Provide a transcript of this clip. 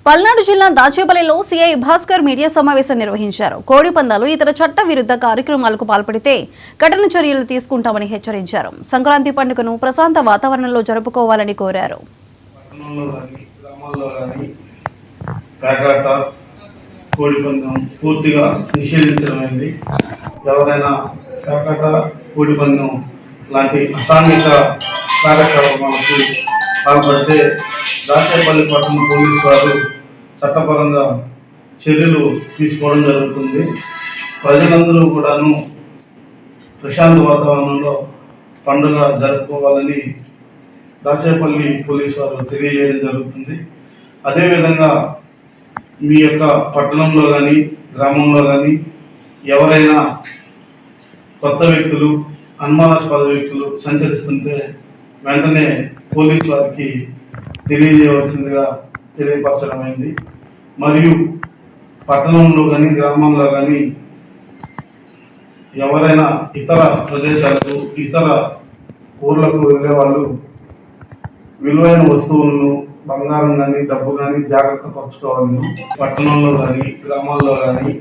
పల్నాడు జిల్లా దాచేపల్లిలో CI Bhaskar media సమావేశం నిర్వహించారు. కోడి పందాలు ఇతర చట్ట విరుద్ధ కార్యక్రమాలకు పాల్పడితే కఠిన చర్యలు తీసుకుంటామని హెచ్చరించారు. సంక్రాంతి పండుగను ప్రశాంత వాతావరణంలో జరుపుకోవాలని కోరారు. పూర్తిగా నిషేధించడమైంది. ఎవరైనా కాకట కోడి పందెం లాంటి అసాంఘిక కార్యక్రమాలకు పాల్పడితే దాచేపల్లి పట్టణ పోలీసు వారు చట్టపరంగా చర్యలు తీసుకోవడం జరుగుతుంది. ప్రజలందరూ కూడాను ప్రశాంత వాతావరణంలో పండుగ జరుపుకోవాలని దాచేపల్లి పోలీసు వారు తెలియజేయడం జరుగుతుంది. అదేవిధంగా మీ యొక్క పట్టణంలో కానీ గ్రామంలో కానీ ఎవరైనా కొత్త వ్యక్తులు అనుమానాస్పద వ్యక్తులు సంచరిస్తుంటే వెంటనే పోలీసు వారికి తెలియజేయవలసిందిగా తెలియపరచడమైంది. మరియు పట్టణంలో కానీ గ్రామంలో కానీ ఎవరైనా ఇతర ప్రదేశాలకు ఇతర ఊర్లకు వెళ్ళే వాళ్ళు విలువైన వస్తువులను బంగారం కానీ డబ్బు కానీ జాగ్రత్త పరచుకోవాలని పట్టణంలో కానీ గ్రామాల్లో కానీ